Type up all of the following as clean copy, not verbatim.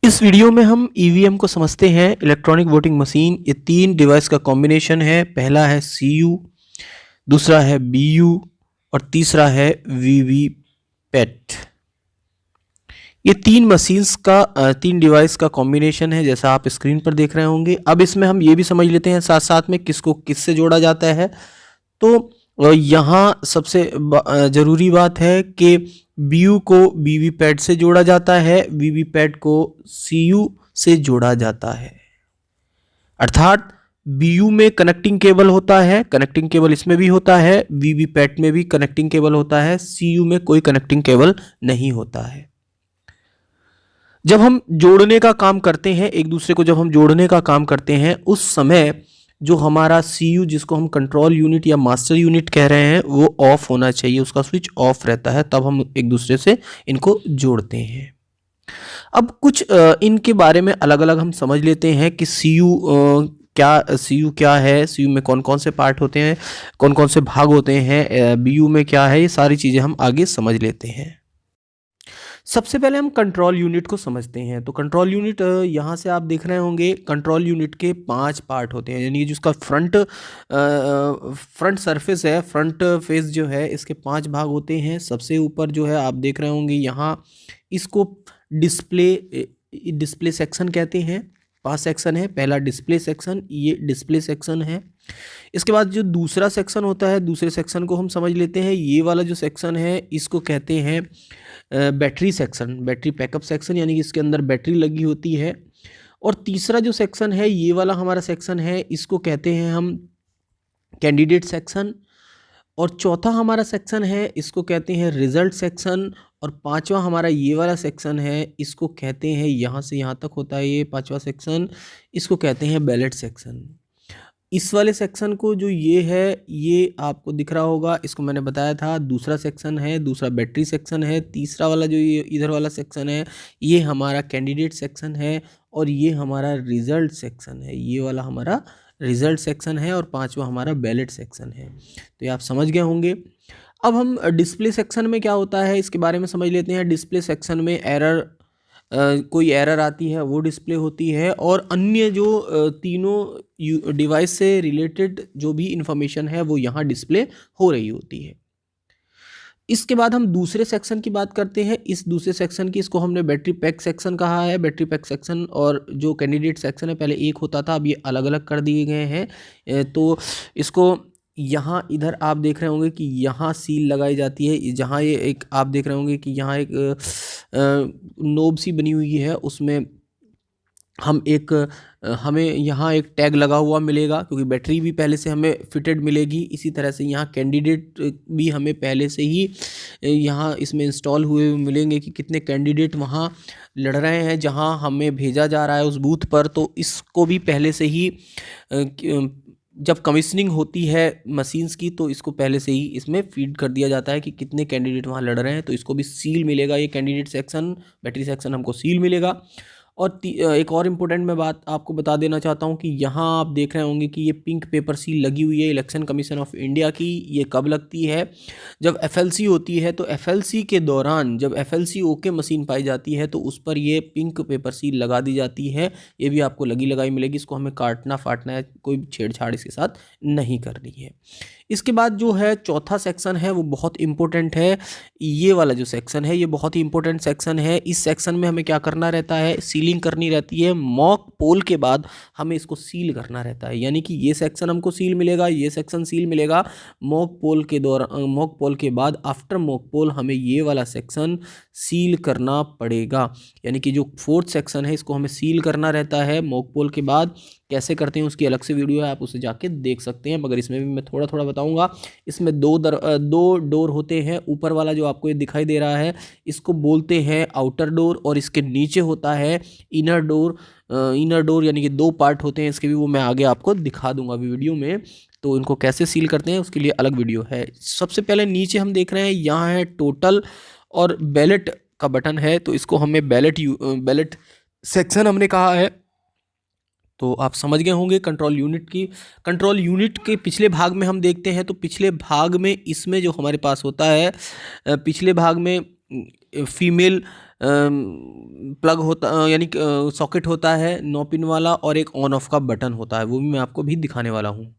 इस वीडियो में हम ईवीएम को समझते हैं। इलेक्ट्रॉनिक वोटिंग मशीन ये तीन डिवाइस का कॉम्बिनेशन है। पहला है सीयू, दूसरा है बीयू और तीसरा है वीवीपैट। ये तीन मशीन्स का तीन डिवाइस का कॉम्बिनेशन है, जैसा आप स्क्रीन पर देख रहे होंगे। अब इसमें हम ये भी समझ लेते हैं साथ साथ में किसको किससे जोड़ा जाता है। तो यहाँ सबसे ज़रूरी बात है कि बीयू को वीवीपैट से जोड़ा जाता है, वीवीपैट को सीयू से जोड़ा जाता है। अर्थात बीयू में कनेक्टिंग केबल होता है, कनेक्टिंग केबल इसमें भी होता है, वीवीपैट में भी कनेक्टिंग केबल होता है, सीयू में कोई कनेक्टिंग केबल नहीं होता है। जब हम जोड़ने का काम करते हैं, एक दूसरे को जब हम जोड़ने का काम करते हैं, उस समय जो हमारा सीयू जिसको हम कंट्रोल यूनिट या मास्टर यूनिट कह रहे हैं वो ऑफ होना चाहिए, उसका स्विच ऑफ रहता है, तब हम एक दूसरे से इनको जोड़ते हैं। अब कुछ इनके बारे में अलग अलग हम समझ लेते हैं कि सीयू क्या है, सीयू में कौन कौन से पार्ट होते हैं, कौन कौन से भाग होते हैं, बीयू में क्या है, ये सारी चीज़ें हम आगे समझ लेते हैं। सबसे पहले हम कंट्रोल यूनिट को समझते हैं। तो कंट्रोल यूनिट यहाँ से आप देख रहे होंगे, कंट्रोल यूनिट के 5 पार्ट होते हैं, यानी जिसका फ्रंट सरफेस है, फ्रंट फेस जो है, इसके 5 भाग होते हैं। सबसे ऊपर जो है आप देख रहे होंगे यहाँ, इसको डिस्प्ले सेक्शन कहते हैं। 5 सेक्शन है। पहला डिस्प्ले सेक्शन, ये डिस्प्ले सेक्शन है। इसके बाद जो दूसरा सेक्शन होता है, दूसरे सेक्शन को हम समझ लेते हैं। ये वाला जो सेक्शन है इसको कहते हैं battery section, battery backup section, यानी कि इसके अंदर बैटरी लगी होती है। और तीसरा जो सेक्शन है, ये वाला हमारा सेक्शन है, इसको कहते हैं हम कैंडिडेट सेक्शन। और चौथा हमारा सेक्शन है, इसको कहते हैं रिजल्ट सेक्शन। और पांचवा हमारा ये वाला सेक्शन है, इसको कहते हैं, यहाँ से यहाँ तक होता है ये पांचवा सेक्शन, इसको कहते हैं बैलेट सेक्शन। इस वाले सेक्शन को जो ये है, ये आपको दिख रहा होगा, इसको मैंने बताया था दूसरा सेक्शन है, दूसरा बैटरी सेक्शन है। तीसरा वाला जो ये इधर वाला सेक्शन है, ये हमारा कैंडिडेट सेक्शन है। और ये हमारा रिजल्ट सेक्शन है, ये वाला हमारा रिजल्ट सेक्शन है। और पांचवा हमारा बैलेट सेक्शन है। तो ये आप समझ गए होंगे। अब हम डिस्प्ले सेक्शन में क्या होता है इसके बारे में समझ लेते हैं। डिस्प्ले सेक्शन में कोई एरर आती है वो डिस्प्ले होती है, और अन्य जो तीनों डिवाइस से रिलेटेड जो भी इंफॉर्मेशन है वो यहाँ डिस्प्ले हो रही होती है। इसके बाद हम दूसरे सेक्शन की बात करते हैं। इस दूसरे सेक्शन की, इसको हमने बैटरी पैक सेक्शन कहा है। बैटरी पैक सेक्शन और जो कैंडिडेट सेक्शन है, पहले एक होता था, अब ये अलग अलग कर दिए गए हैं। तो इसको यहाँ इधर आप देख रहे होंगे कि यहाँ सील लगाई जाती है। जहाँ ये एक आप देख रहे होंगे कि यहाँ एक नोब सी बनी हुई है, उसमें हमें यहाँ एक टैग लगा हुआ मिलेगा, क्योंकि बैटरी भी पहले से हमें फिटेड मिलेगी। इसी तरह से यहाँ कैंडिडेट भी हमें पहले से ही यहाँ इसमें इंस्टॉल हुए मिलेंगे कि कितने कैंडिडेट वहाँ लड़ रहे हैं जहाँ हमें भेजा जा रहा है उस बूथ पर। तो इसको भी पहले से ही जब कमीशनिंग होती है मशीन्स की, तो इसको पहले से ही इसमें फीड कर दिया जाता है कि कितने कैंडिडेट वहाँ लड़ रहे हैं। तो इसको भी सील मिलेगा, ये कैंडिडेट सेक्शन, बैटरी सेक्शन हमको सील मिलेगा। और एक और इम्पोर्टेंट मैं बात आपको बता देना चाहता हूँ कि यहाँ आप देख रहे होंगे कि ये पिंक पेपर सील लगी हुई है इलेक्शन कमीशन ऑफ इंडिया की। ये कब लगती है? जब एफएलसी होती है। तो एफएलसी के दौरान जब एफएलसी ओके मशीन पाई जाती है, तो उस पर ये पिंक पेपर सील लगा दी जाती है। ये भी आपको लगी लगाई मिलेगी, इसको हमें काटना फाटना है, कोई छेड़छाड़ इसके साथ नहीं करनी है। इसके बाद जो है चौथा सेक्शन है वो बहुत इंपॉर्टेंट है। ये वाला जो सेक्शन है ये बहुत ही इंपॉर्टेंट सेक्शन है। इस सेक्शन में हमें क्या करना रहता है? सीलिंग करनी रहती है। मॉक पोल के बाद हमें इसको सील करना रहता है, यानी कि ये सेक्शन हमको सील मिलेगा, ये सेक्शन सील मिलेगा। मॉक पोल के दौरान, मॉक पोल के बाद, आफ्टर मॉक पोल हमें ये वाला सेक्शन सील करना पड़ेगा। यानी कि जो फोर्थ सेक्शन है इसको हमें सील करना रहता है मॉक पोल के बाद। कैसे करते हैं उसकी अलग से वीडियो है, आप उसे जाके देख सकते हैं, मगर इसमें भी मैं थोड़ा थोड़ा बताऊंगा। इसमें दो डोर होते हैं। ऊपर वाला जो आपको ये दिखाई दे रहा है इसको बोलते हैं आउटर डोर, और इसके नीचे होता है इनर डोर। इनर डोर यानी कि 2 पार्ट होते हैं इसके भी, वो मैं आगे आपको दिखा दूंगा अभी वीडियो में। तो इनको कैसे सील करते हैं उसके लिए अलग वीडियो है। सबसे पहले नीचे हम देख रहे हैं, यहाँ है टोटल और बैलेट का बटन है, तो इसको हमें बैलेट सेक्शन हमने कहा है। तो आप समझ गए होंगे कंट्रोल यूनिट के पिछले भाग में हम देखते हैं। तो पिछले भाग में इसमें जो हमारे पास होता है, पिछले भाग में फीमेल प्लग होता यानी सॉकेट होता है 9 पिन वाला, और एक ऑन ऑफ का बटन होता है, वो भी मैं आपको भी दिखाने वाला हूँ।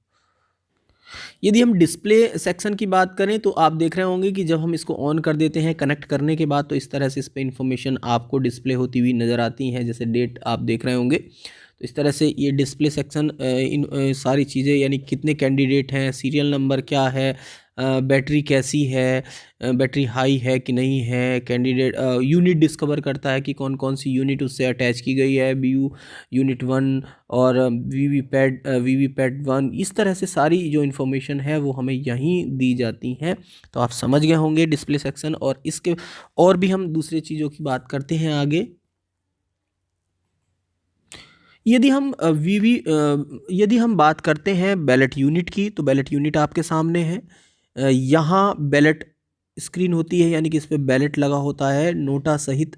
यदि हम डिस्प्ले सेक्शन की बात करें तो आप देख रहे होंगे कि जब हम इसको ऑन कर देते हैं कनेक्ट करने के बाद, तो इस तरह से इस पर इंफॉर्मेशन आपको डिस्प्ले होती हुई नज़र आती हैं, जैसे डेट आप देख रहे होंगे। तो इस तरह से ये डिस्प्ले सेक्शन इन सारी चीज़ें, यानी कितने कैंडिडेट हैं, सीरियल नंबर क्या है, बैटरी कैसी है, बैटरी हाई है कि नहीं है, कैंडिडेट यूनिट डिस्कवर करता है कि कौन कौन सी यूनिट उससे अटैच की गई है, BU यूनिट 1 और वीवीपैट 1, इस तरह से सारी जो इन्फॉर्मेशन है वो हमें यहीं दी जाती हैं। तो आप समझ गए होंगे डिस्प्ले सेक्शन। और इसके और भी हम दूसरी चीज़ों की बात करते हैं आगे। यदि हम बात करते हैं बैलेट यूनिट की, तो बैलेट यूनिट आपके सामने है। यहाँ बैलेट स्क्रीन होती है, यानी कि इस पे बैलेट लगा होता है। नोटा सहित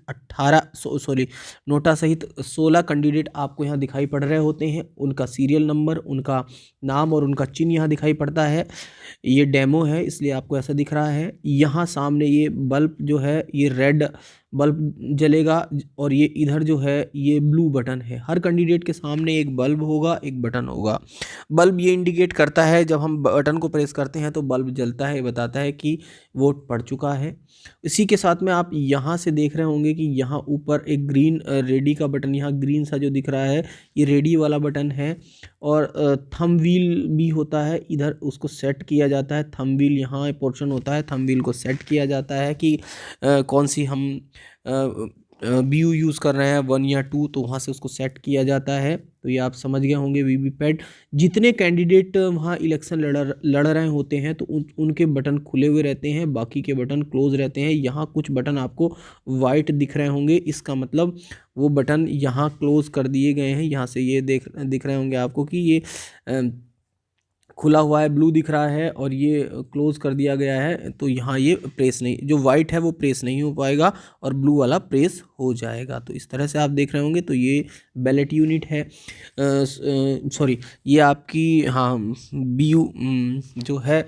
16 कैंडिडेट आपको यहाँ दिखाई पड़ रहे होते हैं। उनका सीरियल नंबर, उनका नाम और उनका चिन्ह यहाँ दिखाई पड़ता है। ये डेमो है इसलिए आपको ऐसा दिख रहा है। यहाँ सामने ये बल्ब जो है, ये रेड बल्ब जलेगा, और ये इधर जो है ये ब्लू बटन है। हर कैंडिडेट के सामने एक बल्ब होगा, एक बटन होगा। बल्ब ये इंडिकेट करता है, जब हम बटन को प्रेस करते हैं तो बल्ब जलता है, बताता है कि वोट पड़ चुका है। इसी के साथ में आप यहाँ से देख रहे होंगे कि यहाँ ऊपर एक ग्रीन रेडी का बटन, यहाँ ग्रीन सा जो दिख रहा है ये रेडी वाला बटन है। और थंब व्हील भी होता है, इधर उसको सेट किया जाता है। थंब व्हील यहाँ पोर्शन होता है, थंब व्हील को सेट किया जाता है कि कौन सी हम BU यूज़ कर रहे हैं, 1 या 2, तो वहाँ से उसको सेट किया जाता है। तो ये आप समझ गए होंगे। वीवीपैट जितने कैंडिडेट वहाँ इलेक्शन लड़ रहे होते हैं तो उनके बटन खुले हुए रहते हैं, बाकी के बटन क्लोज रहते हैं। यहाँ कुछ बटन आपको वाइट दिख रहे होंगे, इसका मतलब वो बटन यहाँ क्लोज कर दिए गए हैं। यहाँ से ये दिख रहे होंगे आपको कि ये खुला हुआ है, ब्लू दिख रहा है, और ये क्लोज कर दिया गया है। तो यहाँ ये प्रेस नहीं, जो वाइट है वो प्रेस नहीं हो पाएगा और ब्लू वाला प्रेस हो जाएगा। तो इस तरह से आप देख रहे होंगे। तो ये बैलेट यूनिट है, सॉरी ये आपकी BU जो है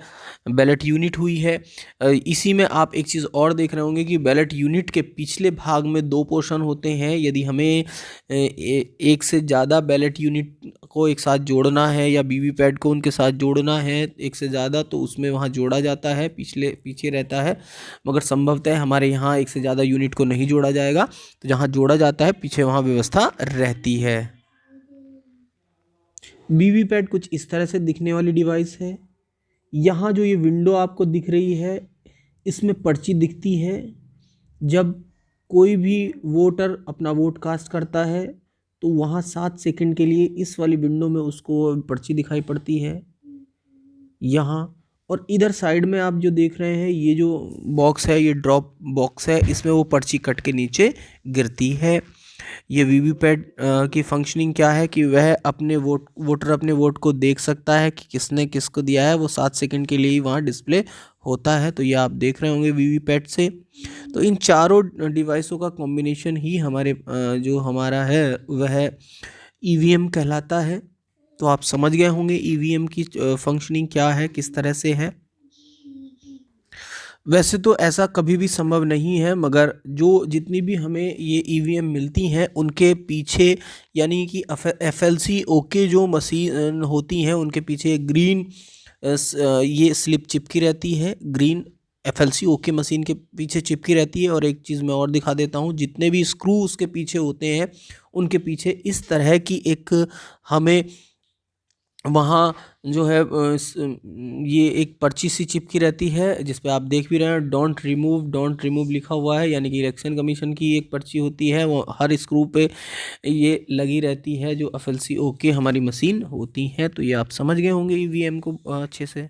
बैलेट यूनिट हुई है। इसी में आप एक चीज़ और देख रहे होंगे कि बैलेट यूनिट के पिछले भाग में 2 पोर्शन होते हैं। यदि हमें एक से ज़्यादा बैलेट यूनिट को एक साथ जोड़ना है या वीवीपैट को उनके साथ जोड़ना है एक से ज़्यादा, तो उसमें वहाँ जोड़ा जाता है, पीछे रहता है। मगर संभवतः हमारे यहाँ एक से ज़्यादा यूनिट को नहीं जोड़ा जाएगा, तो जहाँ जोड़ा जाता है पीछे वहाँ व्यवस्था रहती है। वीवीपैट कुछ इस तरह से दिखने वाली डिवाइस है। यहाँ जो ये विंडो आपको दिख रही है, इसमें पर्ची दिखती है। जब कोई भी वोटर अपना वोट कास्ट करता है तो वहाँ 7 सेकंड के लिए इस वाली विंडो में उसको पर्ची दिखाई पड़ती है यहाँ। और इधर साइड में आप जो देख रहे हैं, ये जो बॉक्स है, ये ड्रॉप बॉक्स है, इसमें वो पर्ची कट के नीचे गिरती है। ये वीवीपैट की फंक्शनिंग क्या है कि वह वोटर अपने वोट को देख सकता है कि किसने किसको दिया है। वो 7 सेकंड के लिए ही वहाँ डिस्प्ले होता है। तो ये आप देख रहे होंगे वीवीपैट से। तो इन चारों डिवाइसों का कॉम्बिनेशन ही जो हमारा है वह EVM कहलाता है। तो आप समझ गए होंगे EVM की फंक्शनिंग क्या है, किस तरह से है। वैसे तो ऐसा कभी भी संभव नहीं है, मगर जितनी भी हमें ये EVM मिलती हैं उनके पीछे, यानी कि FLC ओके जो मशीन होती हैं उनके पीछे ग्रीन ये स्लिप चिपकी रहती है। ग्रीन FLC ओके मशीन के पीछे चिपकी रहती है। और एक चीज़ मैं और दिखा देता हूँ, जितने भी स्क्रू उसके पीछे होते हैं उनके पीछे इस तरह की एक हमें वहाँ जो है ये एक पर्ची सी चिपकी रहती है, जिस पे आप देख भी रहे हैं डोंट रिमूव लिखा हुआ है। यानी कि इलेक्शन कमीशन की एक पर्ची होती है, वो हर स्क्रू पे ये लगी रहती है, जो FLC ओके हमारी मशीन होती है। तो ये आप समझ गए होंगे EVM को अच्छे से।